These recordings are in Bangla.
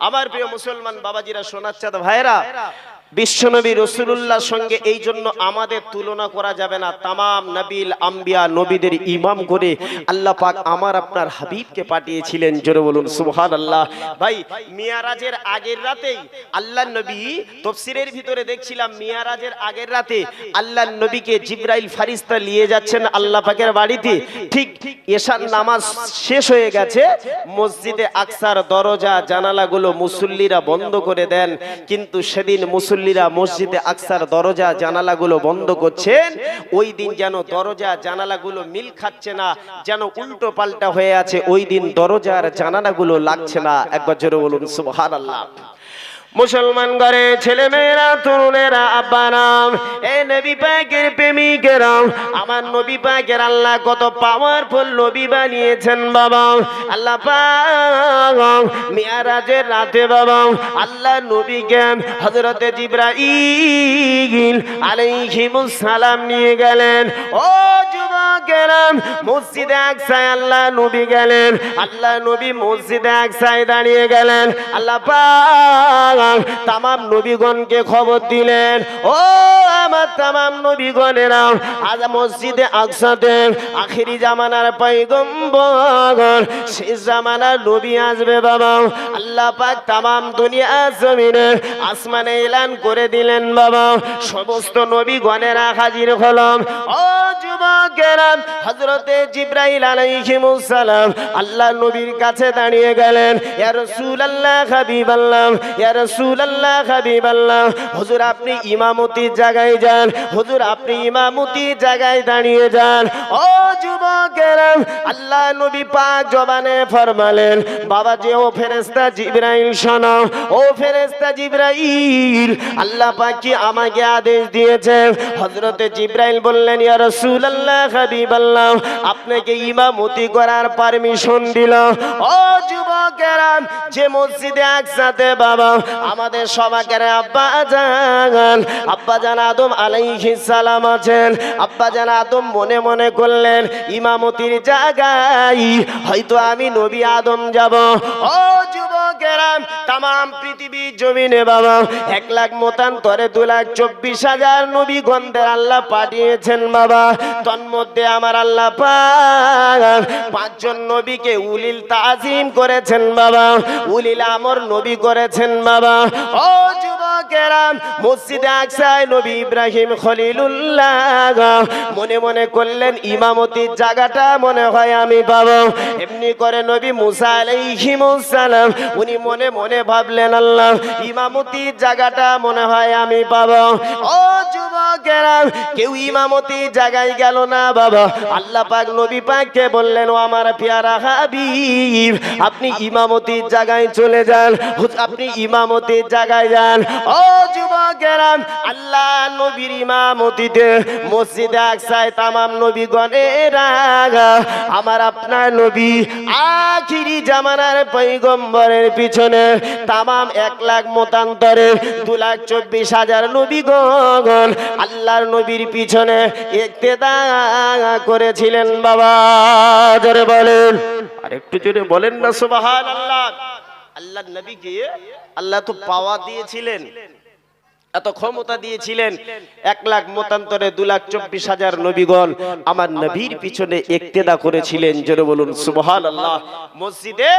আমার প্রিয় মুসলমান বাবাজিরা, সোনার চাঁদ ভাইরা, বিশ্বনবী রাসূলুল্লাহর সঙ্গে এই জন্য আমাদের তুলনা করা যাবে না। তামাম নবীল আম্বিয়া নবীদের ইমাম করে আল্লাহ পাক আমার আপনার হাবিবকে পাঠিয়েছিলেন। জোরে বলুন সুবহানাল্লাহ। ভাই, মিয়ারাজের আগের রাতেই আল্লাহর নবী, তাফসীরের ভিতরে দেখছিলাম মিয়ারাজের আগের রাতে আল্লাহর নবীকে জিবরাইল ফেরেশতা নিয়ে যাচ্ছেন আল্লাহ পাকের বাড়িতে। ঠিক এশার নামাজ শেষ হয়ে গেছে, মসজিদে আকসার দরজা জানালাগুলো মুসল্লিরা বন্ধ করে দেন, কিন্তু সেদিন মুসল্লিরা মসজিদে আকসার দরজা জানালাগুলো বন্ধ করছেন। ওই দিন যেন দরজা জানালাগুলো মিল খাচ্ছে না, যেন উল্টো পাল্টা হয়ে আছে। ওই দিন দরজার জানালাগুলো লাগছে না। একবার জোরে বলুন সুবহানাল্লাহ। মুসলমান ঘরে ছেলে মেয়েরা, তরুণেরা, আব্বারাম, এই নবী পাকের প্রেমিকেরা, আমার নবী পাকের আল্লাহ কত পাওয়ারফুল নবী বানিয়েছেন বাবা। আল্লাহ পাক মিয়ারাজের রাতে বাবা আল্লাহ নবীকে হযরতে জিবরাইল আলাইহিস সালাম নিয়ে গেলেন। ও যুবকেরা, মসজিদে আকসায় আল্লাহ নবী গেলেন। আল্লাহ নবী মসজিদে আকসায় দাঁড়িয়ে গেলেন। আল্লাহ পাক তামাম নবীগণকে খবর দিলেন, ও আমার তামাম নবীগণেরা, আজ মসজিদে আকসাতে আখিরি জামানার পয়গম্বর, শেষ জামানার নবী আসবে বাবা। আল্লাহ পাক তামাম দুনিয়া জমিনে আসমানে এলান করে দিলেন বাবা, সমস্ত নবীগণেরা হাজির হলাম। ও যুবকেরা, হযরতে জিবরাইল আলাইহিস সালাম আল্লাহ নবীর কাছে দাঁড়িয়ে গেলেন। ইয়া রাসূলুল্লাহ, হাবিবাল্লাহ, ইয়া রাসূলুল্লাহ, হাবিবাল্লাহ, হুজুর আপনি ইমামতির জায়গায় যান, হুজুর আপনি ইমামতির জায়গায় দাঁড়িয়ে যান। ও যুবকেরা, আল্লাহ নবী পাক জবানে ফরমালেন, বাবা যে ও ফেরেশতা জিবরাইল শোনো, ও ফেরেশতা জিবরাইল, আল্লাহ পাক কি আমাকে আদেশ দিয়েছে। হযরতে জিবরাইল বললেন, ইয়া রাসূলুল্লাহ, হাবিবাল্লাহ, আপনাকে ইমামতি করার পারমিশন দিল। ও যুবকেরা, যে মসজিদে আকসাতে বাবা আমাদের সবাইকে আব্বা জান আদম আলাইহিস সালাম আছেন। আব্বা জান আদম মনে মনে করলেন, ইমামতির জায়গায় হয়তো আমি নবী আদম যাব। ও যুবকেরা, তামাম পৃথিবীর জমিনে বাবা 1 লাখ মতান্তরে 2,24,000 নবীগণদের আল্লাহ পাঠিয়েছেন বাবা। তন্মধ্যে আমার আল্লাহ পাক 5 জন নবীকে উলিল তাজিম করেছেন বাবা, উলিল আমর নবী করেছেন বাবা। ও যুবকেরা, মসজিদে আকসায় নবী ইব্রাহিম খলিলুল্লাহ মনে মনে করলেন, ইমামতির জায়গাটা মনে হয় আমি পাবো। এমনি করে নবী মুসা আলাইহিস সালাম উনি মনে মনে ভাবলেন, আল্লাহ ইমামতির জায়গাটা মনে হয় আমি পাবো। ও যুবকেরা, কেউ ইমামতির জায়গায় গেল না বাবা। আল্লাহ পাক নবী পাককে বললেন, ও আমার পেয়ারা হাবিব, আপনি ইমামতির জায়গায় চলে যান, আপনি ইমামতির জায়গায় যান। ও যুবকেরা, আল্লাহ নবীর ইমামতিতে মসজিদে আকসায় তামাম নবীগণেরা আমার আপনার নবী আখিরি জামানার পয়গম্বরের পিছনে তামাম 1 লাখ মতান্তরে 2,24,000 নবীগণ আল্লাহর নবীর পিছনে ইক্তেদা করেছিলেন বাবা। জোরে বলেন, আরেকটু জোরে বলেন না সুবহানাল্লাহ। আল্লাহর নবীকে আল্লাহ তো পাওয়ার দিয়েছিলেন, এত ক্ষমতা দিয়েছিলেন। 1 লাখ মতান্তরে 2,24,000 নবীগণ আমার নবীর পিছনে ইক্তেদা করেছিলেন। জোরে বলুন সুবহানাল্লাহ। মসজিদে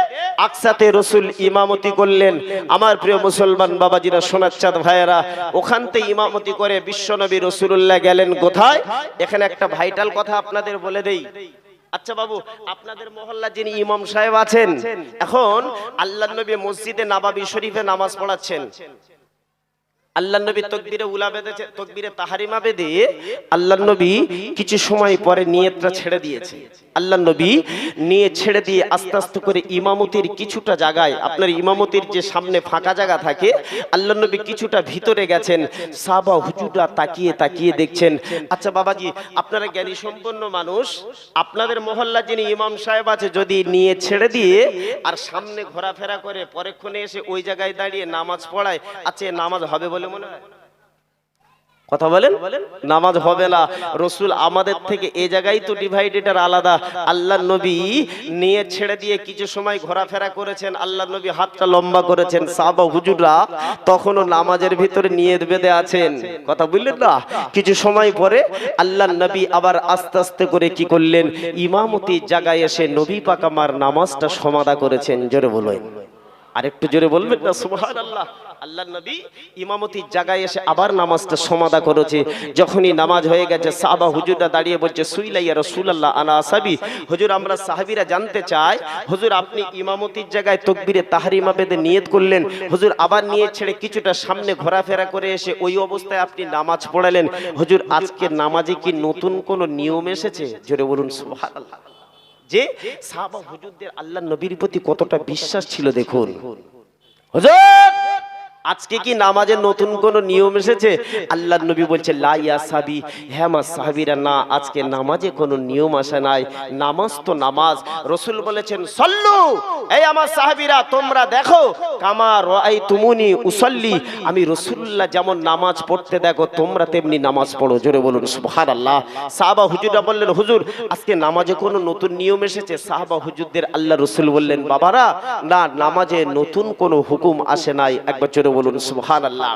আকসাতে রাসূল ইমামতি করলেন। আমার প্রিয় মুসলমান বাবাজিরা, সোনার চাঁদ ভাইয়েরা, ওখানতে ইমামতি করে বিশ্বনবী রাসূলুল্লাহ গেলেন কোথায়? এখানে একটা ভাইটাল কথা আপনাদের বলে দেই। আচ্ছা বাবু, আপনাদের মহল্লা যিনি ইমাম সাহেব আছেন, এখন আল্লাহর নবী মসজিদে নববী শরীফে নামাজ পড়াচ্ছেন। আল্লাহর নবী তাকবীরে উলা বেঁধেছে, তাকবীরে তাহরিমা বেঁধে আল্লাহর নবী কিছু সময় পরে নিয়তটা ছেড়ে দিয়েছে। আল্লাহর নবী নিয়ে ছেড়ে দিয়ে আস্তে আস্তে করে ইমামতির কিছুটা জায়গায়, আপনার ইমামতির যে সামনে ফাঁকা জায়গা থাকে, আল্লাহর নবী কিছুটা ভিতরে গেছেন। সাহাবা হুজুররা তাকিয়ে তাকিয়ে দেখছেন। আচ্ছা বাবাজি, আপনারা জ্ঞানী সম্পন্ন মানুষ, আপনাদের মহল্লা যিনি ইমাম সাহেব আছে যদি নিয়ে ছেড়ে দিয়ে আর সামনে ঘোরাফেরা করে পরেক্ষণে এসে ওই জায়গায় দাঁড়িয়ে নামাজ পড়ায়, আচ্ছা নামাজ হবে বলে মনে হয়? কথা বলেন, নামাজ হবে না। রসুল আমাদের থেকে এই জায়গায় তো ডিভাইডেড আর আলাদা। আল্লাহ নবী নিয়ে ছেড়ে দিয়ে কিছু সময় ঘোরাফেরা করেছেন, আল্লাহ নবী হাতটা লম্বা করেছেন, সাহাবা হুজুররা তখনও নামাজের ভিতরে নিয়ত বেঁধে আছেন। কথা বললেন না? কিছু সময় পরে আল্লাহ নবী আবার আস্তে আস্তে করে কি করলেন, ইমামতির জায়গায় এসে নবী পাক আমার নামাজটা সমাদা করেছেন। জোরে বলেন, আরেকটু জোরে বলবেন না সুবহানাল্লাহ। আল্লাহ নবী ইমামতির জায়গায় এসে আবার নামাজটা সমাদা করেছে। যখনই নামাজ হয়ে গেছে সাহাবা হুজুররা দাঁড়িয়ে বলছে সুইলা ইয়া রাসূলুল্লাহ আনা আসহাবি। হুজুর আমরা সাহাবীরা জানতে চাই, হুজুর আপনি ইমামতির জায়গায় তাকবীরে তাহরিমা বেঁধে নিয়ত করলেন, হুজুর আবার নিয়ত ছেড়ে কিছুটা সামনে ঘোরাফেরা করে এসে ওই অবস্থায় আপনি নামাজ পড়ালেন, হুজুর আজকের নামাজে কি নতুন কোন নিয়ম এসেছে? জোরে বলুন সুবহানাল্লাহ। যে সাহাবা হুজুরদের আল্লাহ নবীর প্রতি কতটা বিশ্বাস ছিল দেখুন। হুজুর আজকে কি নামাজের নতুন কোন নিয়ম এসেছে? আল্লাহর নবী বলছে লা ইয়া সাহাবী, হ্যাঁ আমার সাহাবীরা, না আজকে নামাজে কোনো নিয়ম আসে নাই, নামাজ তো নামাজ। রাসূল বলেছেন সল্লু, এই আমার সাহাবীরা তোমরা দেখো কামা রাআইতুমুনি উসাল্লি, আমি রাসূলুল্লাহ যেমন নামাজ পড়তে দেখো তোমরা তেমনি নামাজ পড়ো। জোরে বলুন সুবহানাল্লাহ। সাহাবা হুজুররা বললেন হুজুর আজকে নামাজে কোনো নতুন নিয়ম এসেছে? সাহাবা হুজুরদের আল্লাহ রাসূল বললেন বাবারা, না নামাজে নতুন কোনো হুকুম আসে নাই। একবার জোরে বলুন সুবহানাল্লাহ।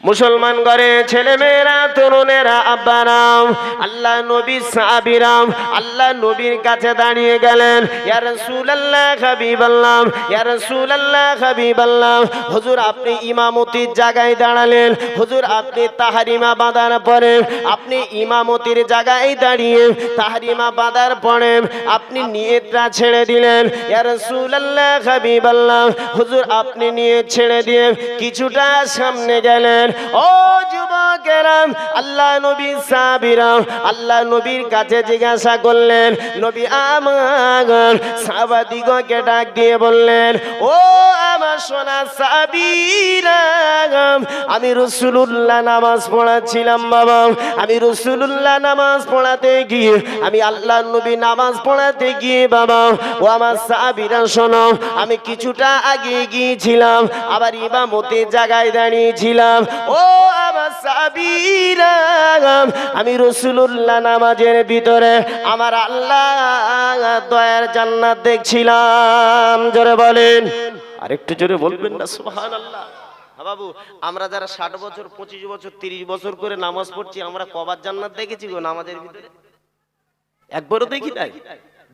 মুসলমান ঘরে ছেলে মেয়েরা তরুণেরা আব্বারাম আল্লাহ নবী সাহাবীরাম আল্লাহ নবীর কাছে দাঁড়িয়ে গেলেন, ইয়া রাসূলুল্লাহ হাবিবাল্লাহ, ইয়া রাসূলুল্লাহ হাবিবাল্লাহ, হুজুর আপনি ইমামতির জায়গায় দাঁড়ালেন, হুজুর আপনি তাহরিমা বাঁধার পরে আপনি ইমামতির জায়গায় দাঁড়িয়ে তাহরিমা বাঁধার পরে আপনি নিয়তটা ছেড়ে দিলেন, ইয়া রাসূলুল্লাহ হাবিবাল্লাহ, হুজুর আপনি নিয়ত ছেড়ে দিয়ে কিছুটা সামনে গেলেন। ও যুবকেরা আল্লাহ নবী সাহাবীরা আল্লাহ নবীর কাছে জিজ্ঞাসা করলেন, নবী আমার সাহাবাদিগকে ডাক দিয়ে বললেন, ও আমার সোনা সাহাবীরা, আমি রাসূলুল্লাহ নামাজ পড়াচ্ছিলাম বাবা, আমি রাসূলুল্লাহ নামাজ পড়াতে গিয়ে আমি আল্লাহ নবী নামাজ পড়াতে গিয়ে বাবা ও আমার সাহাবীরা শোনো, আমি কিছুটা আগে গিয়েছিলাম আবার ইমামতের জায়গায় দাঁড়িয়েছিলাম। ও আমার সাহাবীরা আমি রাসূলুল্লাহ নামাজের ভিতরে আমার আল্লাহ দয়ার জান্নাত দেখছিলাম। জোরে বলেন, আরেকটু জোরে বলবেন না সুবহানাল্লাহ। বাবু আমরা যারা 60 বছর 25 বছর 30 বছর করে নামাজ পড়ছি আমরা কবার জান্নাত দেখেছি গো নামাজের ভিতরে? একবারও দেখি নাই।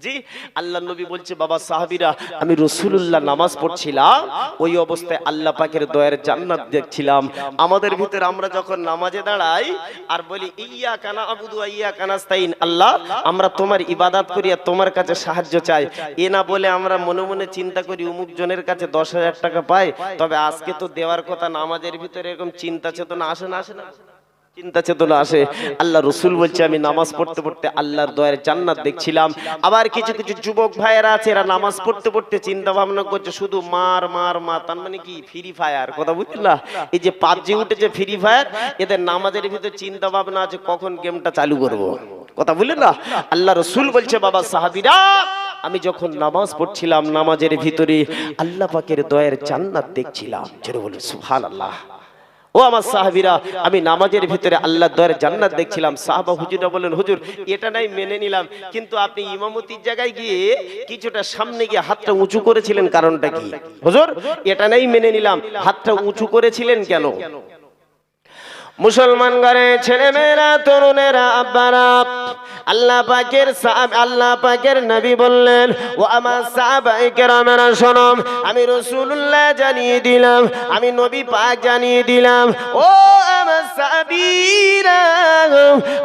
জি আল্লাহ নবী বলছে বাবা সাহাবীরা আমি রাসূলুল্লাহ নামাজ পড়ছিলাম ওই অবস্থায় আল্লাহ পাকের দয়ার জান্নাত দেখছিলাম। আমাদের ভিতরে আমরা যখন নামাজে দাঁড়াই আর বলি ইয়্যাকা না'বুদু ওয়া ইয়্যাকা নাস্তাইন, আল্লাহ আমরা তোমার ইবাদত করি আর তোমার কাছে সাহায্য চাই, এ না বলে আমরা মনে মনে চিন্তা করি অমুক জনের কাছে 10,000 টাকা পাই, তবে আজকে তো দেওয়ার কথা। নামাজের ভিতরে এরকম চিন্তা চেতনা আসে না? আসে না? চিন্তা চেতনা আসে। আল্লাহ রসুল বলছে আমি নামাজ পড়তে পড়তে আল্লাহর দয়ার জান্নাত দেখছিলাম। আবার কিছু কিছু যুবক ভাইয়েরা আছে এরা নামাজ পড়তে পড়তে চিন্তা ভাবনা করছে শুধু মার মার মা, তার মানে কি ফ্রি ফায়ার। কথা বুঝলেন না? এই যে পাবজি উঠেছে ফ্রি ফায়ার, এদের নামাজের ভিতরে চিন্তা ভাবনা আছে কখন গেমটা চালু করব। কথা বুঝলেন না? আল্লাহ রসুল বলছে বাবা সাহাবীরা আমি যখন নামাজ পড়ছিলাম নামাজের ভিতরে আল্লাহ পাকের দয়ার জান্নাত দেখছিলাম। জোরে বলুন সুবহানাল্লাহ। ও আমার সাহাবীরা আমি নামাজের ভিতরে আল্লাহর দয়ার জান্নাত দেখছিলাম। সাহাবা হুজুররা বলেন হুজুর এটা নাই মেনে নিলাম, কিন্তু আপনি ইমামতির জায়গায় গিয়ে কিছুটা সামনে গিয়ে হাতটা উঁচু করেছিলেন, কারণটা কি? হুজুর এটা নাই মেনে নিলাম, হাতটা উঁচু করেছিলেন কেন? মুসলমান ঘরে ছেলে মেয়েরা তরুণেরা আব্বারা আল্লাহ পাকের নবী বললেন ও আমার সাহাবায়ে কেরামেরা শোনো, আমি রাসূলুল্লাহ জানিয়ে দিলাম, আমি নবী পাক জানিয়ে দিলাম, ও আমার সাহাবীরা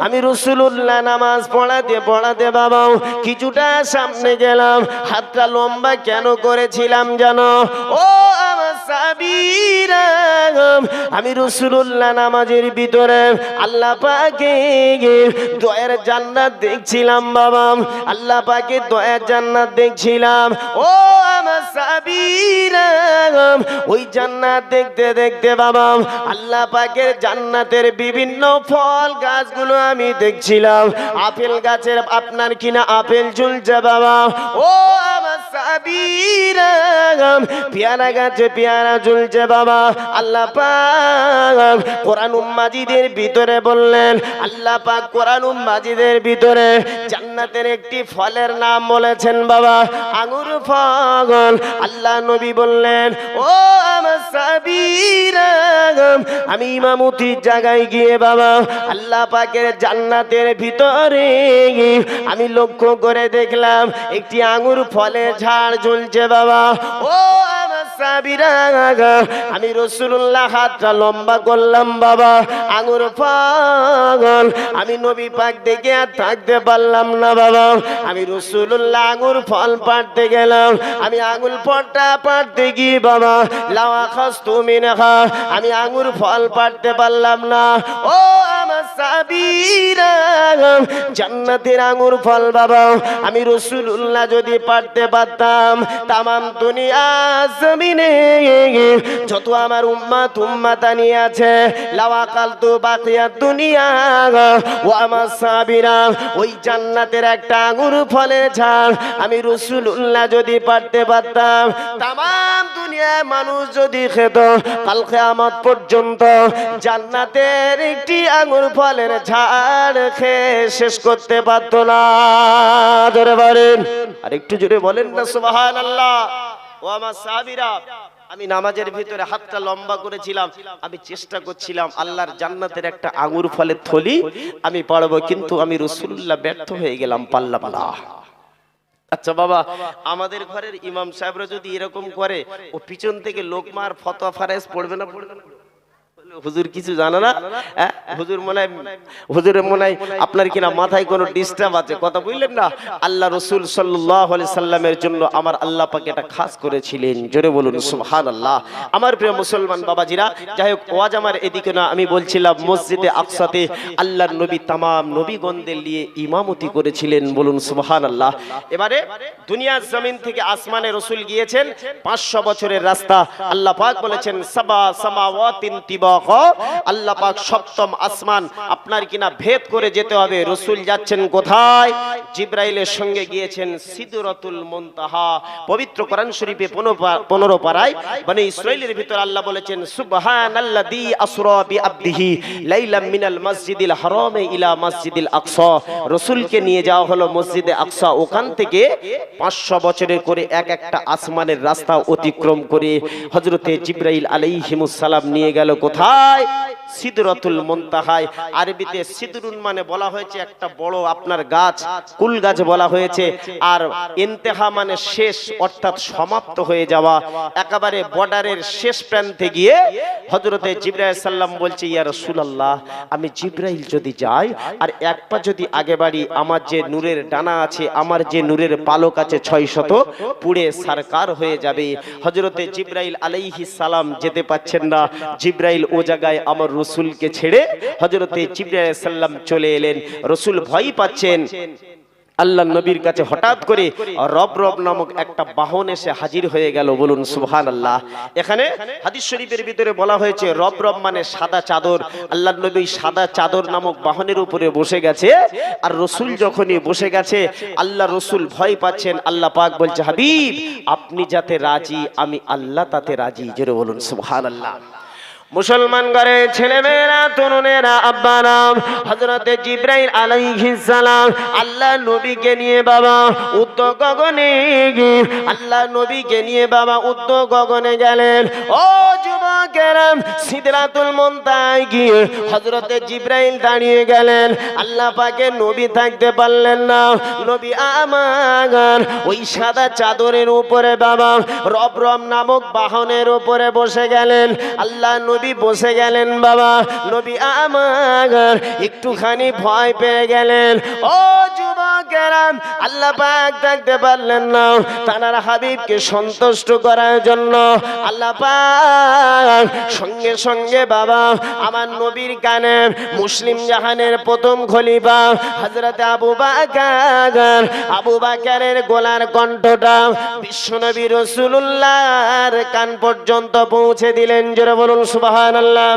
আমি রাসূলুল্লাহ নামাজ পড়াতে বাবা কিছুটা সামনে গেলাম, হাতটা লম্বা কেন করেছিলাম জানো? ও আমার সাহাবীরা আমি রাসূলুল্লাহ নামাজের ভিতরে আল্লাহ পাকের দয়ার জান্নাত দেখছিলাম বাবা, আল্লাহ পাকের দয়ার জান্নাত দেখছিলাম। ও আমার সাহাবীরা ওই জান্নাত দেখতে দেখতে বাবা আল্লাহ পাকের জান্নাতের বিভিন্ন ফল গাছগুলো আমি দেখছিলাম। আপেল গাছের আপনার কিনা আপেল ঝুলছে বাবা, ও আমার সাবিরা পেয়ারা গাছে পেয়ারা ঝুলছে বাবা। আল্লাহ পাক কোরআনুল মাজিদের ভিতরে বললেন, আল্লাহ পাক কোরআনুল মাজিদের ভিতরে জান্নাতের একটি ফলের নাম বলেছেন বাবা, আঙ্গুর ফল। আল্লাহ নবী বললেন, ও আমার সাবিরা আমি ইমামতির জায়গায় গিয়ে বাবা আল্লাহ পাকের জান্নাতের ভিতরে আমি লক্ষ্য করে দেখলাম একটি আঙ্গুর ফলের ঝাড় ঝুলছে বাবা। ও আমার সাবিরা আমি রাসূলুল্লাহ হাতটা লম্বা করলাম বাবা, আঙ্গুর ফল আমি নবী পাক দেখে আর থাকতে পারলাম না বাবা। আমি রাসূলুল্লাহ আঙ্গুর ফল পাড়তে গেলাম, আমি আঙ্গুর ফলটা পাড়তে গিয়ে বাবা লাওয়া খাস্তু মিনহা আমি আঙ্গুর ফল পাড়তে পারলাম না। ও আমার সাবিরা জান্নাতের আঙ্গুর ফল বাবা আমি রাসূলুল্লাহ যদি পাড়তে পারতাম তামাম দুনিয়া জমিনে যত আমার উম্মত উম্মাতানি আছে লাওয়াকালতু বাকিয়াত দুনিয়া ও আমার সাবিরা ওই জান্নাতের একটা আঙ্গুর ফলের ঝাড় আমি রাসূলুল্লাহ যদি পাড়তে পারতাম তামাম দুনিয়ার মানুষ যদি খেত কাল কিয়ামত পর্যন্ত জান্নাতের একটি আঙ্গুর ফলের ঝাড় খেয়ে শেষ করতে পারত না। জোরে বলেন, আর একটু জোরে বলেন না সুবহানাল্লাহ। ও আমার সাহাবীরা আমি নামাজের ভিতরে হাতটা লম্বা করেছিলাম, আমি চেষ্টা করছিলাম আল্লাহর জান্নাতের একটা আঙ্গুর ফলের থলি আমি পারবো, কিন্তু আমি রাসূলুল্লাহ ব্যর্থ হয়ে গেলাম, পারলাম না। আচ্ছা বাবা, আমাদের ঘরের ইমাম সাহেবরা যদি এরকম করে ও পিছন থেকে লোকমার ফতোয়া ফারেজ পড়বে না? পড়বে না? হুজুর কিছু জানে না, হুজুরের মনে হয় আপনার কিনা মাথায় কোনো ডিস্টার্ব আছে, কথা বুঝলেন না? আল্লাহ রাসূল সাল্লাল্লাহু আলাইহি সাল্লামের জন্য আমার আল্লাহ পাক এটা খাস করেছিলেন। জোরে বলুন সুবহানাল্লাহ। আমার প্রিয় মুসলমান বাবাজিরা, যাই হোক ওয়াজ আমার এদিকে না, আমি বলছিলাম মসজিদে আকসাতে আল্লাহর নবী তামাম নবীগণদের নিয়ে ইমামতি করেছিলেন, বলুন সুবহানাল্লাহ। এবারে দুনিয়ার জমিন থেকে আসমানে রাসূল গিয়েছেন 500 বছরের রাস্তা। আল্লাহ পাক বলেছেন সাবা সামাওয়াতিন তিবা, আল্লাহ পাক সপ্তম আসমান আপনার কিনা ভেদ করে যেতে হবে। রাসূল যাচ্ছেন কোথায়? জিবরাইলের সঙ্গে গিয়েছেন সিদরাতুল মুনতাহা। পবিত্র কোরআন শরীফে 15 পারায় বনি ইসরাঈলের ভিতর আল্লাহ বলেছেন সুবহানাল্লাযী আসরা বিআবদিহি লাইলাম মিনাল মসজিদিল হারামে ইলা মসজিদিল আকসা। রাসূলকে নিয়ে যাওয়া হলো মসজিদে আকসা, ওখান থেকে 500 বছরের করে এক একটা আসমানের রাস্তা অতিক্রম করে হযরতে জিবরাইল আলাইহিমুস সালাম নিয়ে গেল কোথায়? সিদরাতুল মুনতাহায়। আরবিতে সিদরুন মানে বলা হয়েছে একটা বড় আপনার গাছ, কুল গাছ বলা হয়েছে, আর ইন্তেহা মানে শেষ, অর্থাৎ সমাপ্ত হয়ে যাওয়া। একেবারে বর্ডারের শেষ প্রান্তে গিয়ে হযরতে জিবরাইল সাল্লাম বলছে, ইয়া রাসূলুল্লাহ আমি জিবরাইল যদি যাই আর এক পা যদি আগে বাড়ি, আমার যে নূরের ডানা আছে, আমার যে নূরের পালক আছে 600 পুড়ে সারকার হয়ে যাবে। হযরতে জিবরাইল আলাইহিস সালাম যেতে পাচ্ছেন না। জিবরাইল ও জায়গায় আমার রাসূলকে ছেড়ে হযরতে জিবরাইল আলাইহিস সালাম চলে এলেন। রাসূল ভয় পাচ্ছেন। আল্লাহ নবীর কাছে হঠাৎ করে রব রব নামক একটা বাহন এসে হাজির হয়ে গেল, বলুন সুবহানাল্লাহ। এখানে হাদিস শরীফের ভিতরে বলা হয়েছে রব রব মানে সাদা চাদর। আল্লাহ নবী সাদা চাদর নামক বাহনের উপরে বসে গেছে, আর রাসূল যখনই বসে গেছে আল্লাহ রাসূল ভয় পাচ্ছেন। আল্লাহ পাক বলছে, হাবিব আপনি যাতে রাজি আমি আল্লাহ তাতে রাজি। জোরে বলুন সুবহানাল্লাহ। মুসলমান ঘরে ছেলেমেয়েরা, তরুণেরা, আব্বারা, হযরতে জিবরাইল আলাইহিস সালাম আল্লাহ নবীকে নিয়ে বাবা উত্তর গগনে, আল্লাহ নবীকে নিয়ে বাবা উত্তর গগনে গেলেন। ও যুবকেরা, সিদরাতুল মুনতাহায় গিয়ে হযরতে জিবরাইল দাঁড়িয়ে গেলেন। আল্লাহ পাকের নবী থাকতে পারলেন না। নবী আমার ওই সাদা চাদরের উপরে বাবা রব রব নামক বাহনের উপরে বসে গেলেন। আল্লাহ নবী বসে গেলেন বাবা। নবী আমার একটুখানি ভয় পেয়ে গেলেন। ও যুবক যুবকেরা আল্লাহ পাক দেখতে পারলেন না, তার হাবিবকে সন্তুষ্ট করার জন্য আল্লাহ পাক সঙ্গে সঙ্গে বাবা আমার নবীর কানে মুসলিম জাহানের প্রথম খলিফা হযরত আবু বকরের গলার কণ্ঠটা বিশ্বনবী রাসূলুল্লাহর কান পর্যন্ত পৌঁছে দিলেন। জোরে বলুন সুবহানাল্লাহ।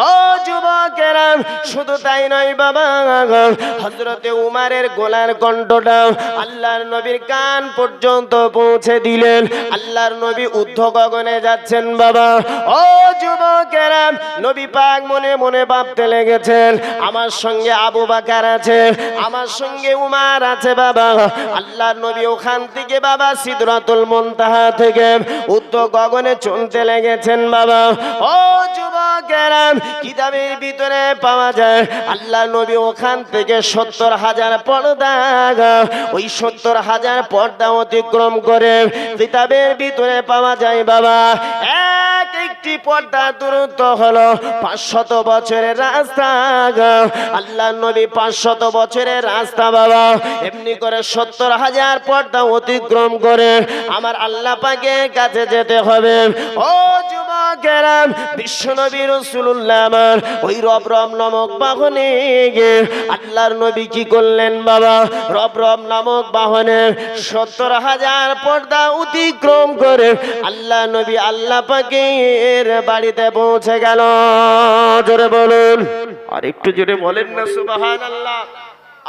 ও যুবকেরা, শুধু তাই নয় বাবা, হযরতে উমারের গলার কণ্ঠটা আল্লাহর নবীর কান পর্যন্ত পৌঁছে দিলেন। আল্লাহর নবী ঊর্ধ্ব গগনে যাচ্ছেন বাবা। ও যুবকেরা, নবী পাক মনে মনে ভাবতে লেগেছেন, আমার সঙ্গে আবু বকর আছে, আমার সঙ্গে উমার আছে বাবা। আল্লাহর নবী ওখান থেকে বাবা সিদরাতুল মুনতাহা থেকে ঊর্ধ্ব গগনে চলতে লেগেছেন বাবা। ও যুবকেরা, কিতাবের ভিতরে পাওয়া যায় আল্লাহর নবী ওখান থেকে 70,000 পর্দা, ওই 70,000 পর্দা অতিক্রম করে কিতাবের ভিতরে পাওয়া যায় বাবা একটি পর্দা দূরত্ব হলো 500 বছরের রাস্তা। আল্লাহর নবী 500 বছরের রাস্তা বাবা এমনি করে 70,000 পর্দা অতিক্রম করে আমার আল্লাহ পাকের কাছে যেতে হবে। ও যুবকেরা, বিশ্বনবী রাসূলুল্লাহ আমার ওই রব নামক বাহনে গিয়ে আল্লাহর নবী কি করলেন বাবা, রব নামক বাহনে 70,000 পর্দা অতিক্রম করে আল্লাহ নবী আল্লাহ পাকের বাড়িতে পৌঁছে গেল। জোরে বলুন, আর একটু জোরে বলেন না সুবহানাল্লাহ।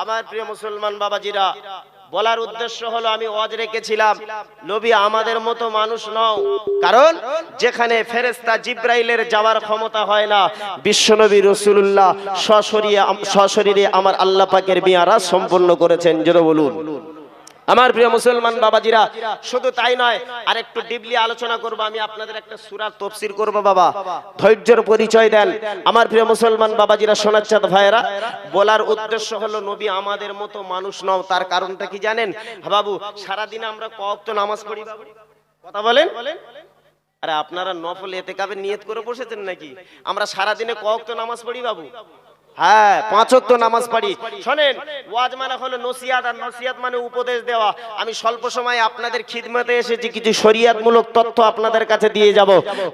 আমার প্রিয় মুসলমান বাবাজিরা, বলার উদ্দেশ্য হলো আমি ওয়াজ রেখেছিলাম নবী আমাদের মতো মানুষ নও, কারণ যেখানে ফেরেশতা জিবরাইলের যাওয়ার ক্ষমতা হয় না, বিশ্বনবী রাসূলুল্লাহ সশরীরে আমার আল্লাহ পাকের মিয়ারাজ সম্পন্ন করেছেন। জোরে বলুন। আমার প্রিয় মুসলমান বাবাজিরা, শুধু তাই নয়, আর একটু ডিপলি আলোচনা করব। আমি আপনাদের একটা সূরার তাফসীর করব বাবা, ধৈর্যের পরিচয় দেন। আমার প্রিয় মুসলমান বাবাজিরা, সোনাচ্চাঁদ ভাইরা, বলার উদ্দেশ্য হলো নবী আমাদের মতো মানুষ নও। তার কারণটা কি জানেন বাবু? সারা দিনে আমরা ক ওয়াক্ত নামাজ পড়ি বাবু? কথা বলেন। আরে আপনারা নফল ইতিকাফের নিয়ত করে বসেছেন নাকি? আমরা সারা দিনে ক ওয়াক্ত নামাজ পড়ি বাবু? হ্যাঁ, 5 ওয়াক্ত নামাজ পড়ি। শুনেন, ওয়াজ মানে হলো নসিহত, আর নসিহত মানে উপদেশ দেওয়া। আমি স্বল্প সময়ে আপনাদের খিদমতে এসেছি, কিছু শরীয়তমূলক তথ্য আপনাদের কাছে দিয়ে যাব।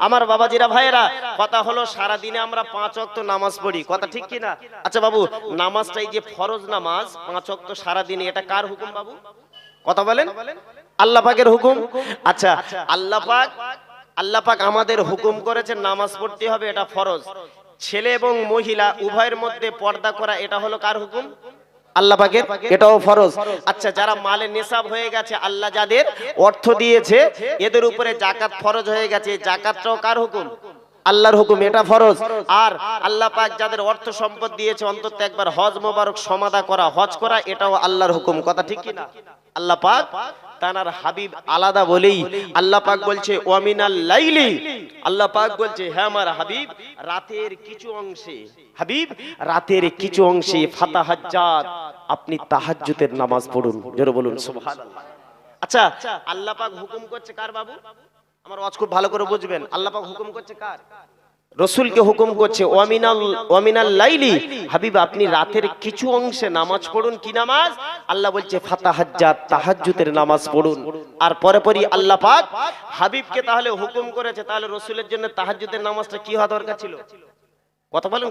আমার বাবাজিরা ভাইয়েরা, কথা হলো সারা দিনে আমরা 5 ওয়াক্ত নামাজ পড়ি, কথা ঠিক কি না? আচ্ছা বাবু, নামাজটাই যে ফরজ নামাজ 5 ওয়াক্ত সারা দিনে, এটা কার হুকুম বাবু? কথা বলেন। আল্লাহ পাকের হুকুম। আচ্ছা, আল্লাহ পাক আমাদের হুকুম করেছেন নামাজ পড়তে হবে, এটা ফরজ। ছেলে এবং মহিলা উভয়ের মধ্যে পর্দা করা, এটা হলো কার হুকুম? আল্লাহ পাকের, এটাও ফরজ। আচ্ছা, যারা মালে নিসাব হয়ে গেছে, আল্লাহ যাদের অর্থ দিয়েছে, এদের উপরে যাকাত ফরজ হয়ে গেছে, যাকাতটাও কার হুকুম? আল্লাহর হুকুম, এটা ফরজ। আর আল্লাহ পাক যাদের অর্থ সম্পদ দিয়েছে, অন্তত একবার হজ মোবারক সমাদা করা, হজ করা, এটাও আল্লাহর হুকুম, কথা ঠিক কি না? আল্লাহ পাক তানার হাবিব আলাদা বলেই আল্লাহ পাক বলছে ওয়ামিনাল লাইলি, আল্লাহ পাক বলছে হ্যাঁ আমার হাবিব রাতের কিছু অংশে, হাবিব রাতের কিছু অংশে ফাতাহাজ্জাত, আপনি তাহাজ্জুদের নামাজ পড়ুন। জোরে বলুন সুবহানাল্লাহ। আচ্ছা, আল্লাহ পাক হুকুম করছে কার বাবু? আমার ওয়াজ খুব ভালো করে বুঝবেন। আল্লাহ পাক হুকুম করছে কার? রাসূলকে হুকুম করছে ওয়ামিনাল লাইলি, হাবিব আপনি রাতের কিছু অংশে নামাজ পড়ুন। কি নামাজ? আল্লাহ বলছে ফাতাহাজ্জাত, তাহাজ্জুদের নামাজ পড়ুন। আর পরে আল্লাহ পাক হাবিবকে তাহলে হুকুম করেছে, তাহলে রাসূলের জন্য তাহাজ্জুদের নামাজটা কি হওয়া দরকার ছিল? কথা বলেন।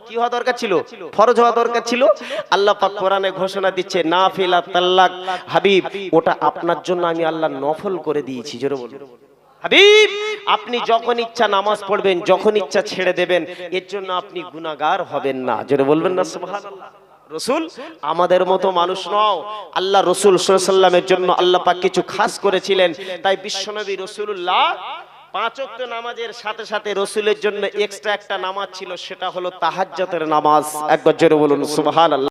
কি হওয়া দরকার ছিল? ফরজ হওয়া দরকার ছিল। আল্লাহ পাক কোরআনে ঘোষণা দিচ্ছে নাফিলা তাল্লাক, হাবিব ওটা আপনার জন্য আমি আল্লাহ নফল করে দিয়েছি। জোরে বলুন। হাবিব আপনি যখন ইচ্ছা নামাজ পড়বেন, যখন ইচ্ছা ছেড়ে দেবেন, এর জন্য আপনি গুনাহগার হবেন না। জোরে বলবেন না সুবহানাল্লাহ। রাসূল আমাদের মতো মানুষ নও। আল্লাহ রাসূল সাল্লাল্লাহু আলাইহি ওয়াসাল্লামের জন্য আল্লাহ পাক কিছু খাস করেছিলেন। তাই বিশ্বনবী রাসূলুল্লাহ 5 ওয়াক্ত নামাজের সাথে সাথে রাসূলের জন্য এক্সট্রা একটা নামাজ ছিল, সেটা হলো তাহাজ্জুদের নামাজ। একবার জোরে বলুন সুবহানাল্লাহ।